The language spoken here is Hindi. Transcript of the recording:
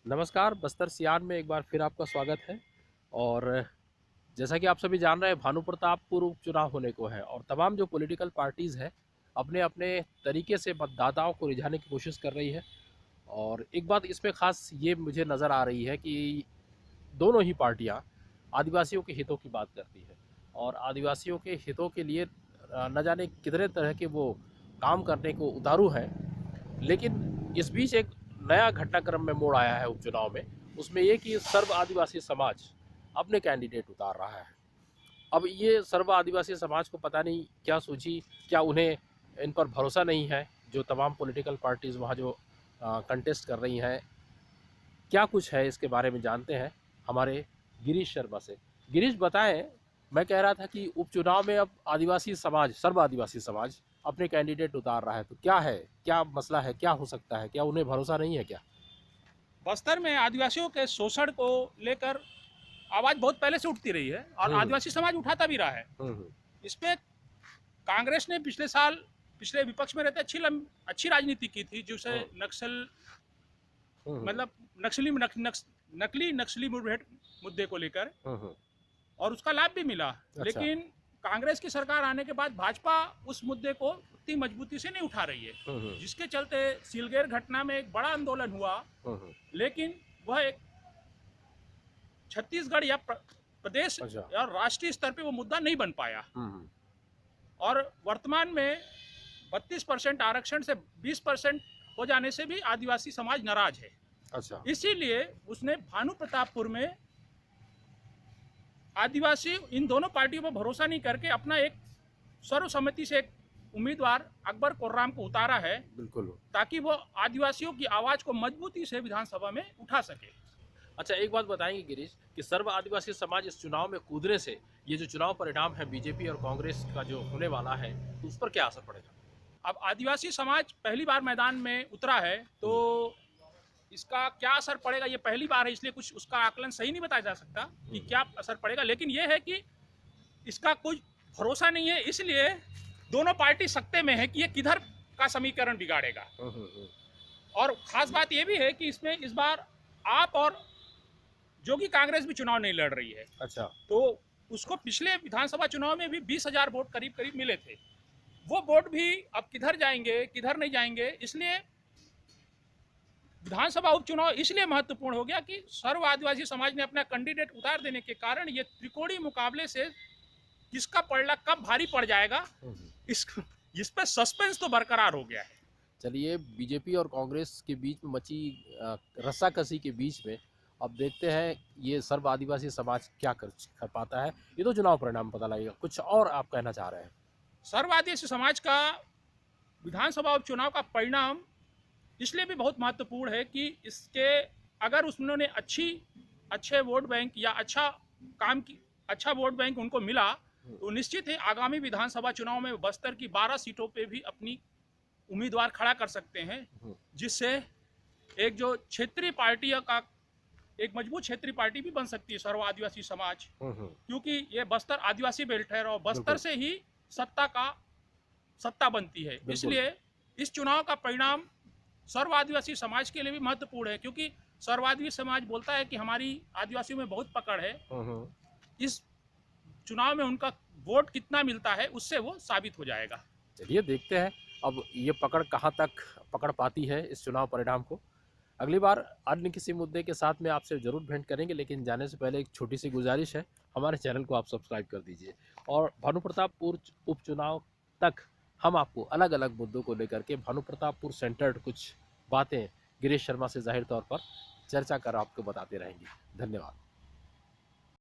नमस्कार, बस्तर सियान में एक बार फिर आपका स्वागत है। और जैसा कि आप सभी जान रहे हैं, भानु प्रतापपुर उपचुनाव होने को है और तमाम जो पॉलिटिकल पार्टीज़ हैं, अपने-अपने तरीके से मतदाताओं को रिझाने की कोशिश कर रही है। और एक बात इसमें ख़ास ये मुझे नज़र आ रही है कि दोनों ही पार्टियाँ आदिवासियों के हितों की बात करती है और आदिवासियों के हितों के लिए न जाने कितने तरह के वो काम करने को उतारू हैं। लेकिन इस बीच एक नया घटनाक्रम में मोड़ आया है उपचुनाव में। उसमें ये कि सर्व आदिवासी समाज अपने कैंडिडेट उतार रहा है। अब ये सर्व आदिवासी समाज को पता नहीं क्या सूझी, क्या उन्हें इन पर भरोसा नहीं है, जो तमाम पॉलिटिकल पार्टीज़ वहाँ जो कंटेस्ट कर रही हैं। क्या कुछ है इसके बारे में जानते हैं हमारे गिरीश शर्मा से। गिरीश बताएं। मैं कह रहा था कि उपचुनाव में अब आदिवासी समाज, सर्व आदिवासी समाज अपने कैंडिडेट उतार रहा है, तो क्या है, क्या मसला है, क्या हो सकता है, क्या उन्हें भरोसा नहीं है क्या? बस्तर में आदिवासियों के शोषण को लेकर आवाज बहुत पहले से उठती रही है और हम्म। आदिवासी समाज उठाता भी रहा है। हम्म। इस पे कांग्रेस ने पिछले साल पिछले विपक्ष में रहते अच्छी राजनीति की थी, जिसे हम्म। नक्सल हम्म। मतलब नक्सली नकली नक्सली मुद्दे को लेकर, हम्म। और उसका लाभ भी मिला। अच्छा। लेकिन कांग्रेस की सरकार आने के बाद भाजपा उस मुद्दे को उतनी मजबूती से नहीं उठा रही है, हम्म। जिसके चलते सीलगेर घटना में एक बड़ा आंदोलन हुआ। हम्म। लेकिन वह एक छत्तीसगढ़ या प्रदेश अच्छा। या राष्ट्रीय स्तर पे वो मुद्दा नहीं बन पाया। हम्म। और वर्तमान में 32% आरक्षण से 20% हो जाने से भी आदिवासी समाज नाराज है। अच्छा। इसीलिए उसने भानु प्रतापपुर में आदिवासी इन दोनों पार्टियों पर भरोसा नहीं करके अपना एक सर्वसम्मति से एक उम्मीदवार अकबर कोर्राम को उतारा है, बिल्कुल। ताकि वो आदिवासियों की आवाज को मजबूती से विधानसभा में उठा सके। अच्छा, एक बात बताएंगे गिरीश कि सर्व आदिवासी समाज इस चुनाव में कूदने से ये जो चुनाव परिणाम है बीजेपी और कांग्रेस का जो होने वाला है, तो उस पर क्या असर पड़ेगा? अब आदिवासी समाज पहली बार मैदान में उतरा है, तो हम्म। इसका क्या असर पड़ेगा, ये पहली बार है, इसलिए कुछ उसका आकलन सही नहीं बताया जा सकता कि हम्म। क्या असर पड़ेगा। लेकिन ये है कि इसका कुछ भरोसा नहीं है, इसलिए दोनों पार्टी सकते में है कि ये किधर का समीकरण बिगाड़ेगा। हम्म। और खास बात ये भी है कि इसमें इस बार आप और जोगी कांग्रेस भी चुनाव नहीं लड़ रही है। अच्छा। तो उसको पिछले विधानसभा चुनाव में भी 20,000 वोट करीब करीब मिले थे। वो वोट भी अब किधर जाएंगे किधर नहीं जाएंगे, इसलिए विधानसभा उपचुनाव इसलिए महत्वपूर्ण हो गया कि सर्व आदिवासी समाज ने अपना कैंडिडेट उतार देने के कारण ये त्रिकोणीय मुकाबले से किसका पलड़ा कब भारी पड़ जाएगा, हम्म। इस इस पर सस्पेंस तो बरकरार हो गया है। चलिए, बीजेपी और कांग्रेस के बीच में मची रस्साकसी के बीच में अब देखते हैं ये सर्व आदिवासी समाज क्या कर पाता है। ये तो चुनाव परिणाम पता लगेगा। कुछ और आप कहना चाह रहे हैं? सर्व आदिवासी समाज का विधानसभा उपचुनाव का परिणाम इसलिए भी बहुत महत्वपूर्ण है कि इसके अगर उन्होंने अच्छे वोट बैंक या अच्छा वोट बैंक उनको मिला, तो निश्चित है आगामी विधानसभा चुनाव में बस्तर की 12 सीटों पे भी अपनी उम्मीदवार खड़ा कर सकते हैं, जिससे एक जो क्षेत्रीय पार्टी का एक मजबूत क्षेत्रीय पार्टी भी बन सकती है सर्व आदिवासी समाज। क्योंकि ये बस्तर आदिवासी बेल्ट है और बस्तर बिल्कुल। से ही सत्ता बनती है। बिल्कुल। इसलिए इस चुनाव का परिणाम सर्व आदिवासी समाज के लिए भी महत्वपूर्ण है, क्योंकि सर्व आदिवासी समाज बोलता है कि हमारी आदिवासियों में बहुत पकड़ है। इस चुनाव में उनका वोट कितना मिलता है उससे वो साबित हो जाएगा। चलिए, देखते हैं अब ये पकड़ कहाँ तक पकड़ पाती है इस चुनाव परिणाम को। अगली बार अन्य किसी मुद्दे के साथ में आपसे जरूर भेंट करेंगे, लेकिन जाने से पहले एक छोटी सी गुजारिश है, हमारे चैनल को आप सब्सक्राइब कर दीजिए। और भानु प्रतापपुर उपचुनाव तक हम आपको अलग अलग मुद्दों को लेकर के भानु प्रतापपुर सेंटर्ड कुछ बातें गिरीश शर्मा से जाहिर तौर पर चर्चा कर आपको बताते रहेंगे। धन्यवाद।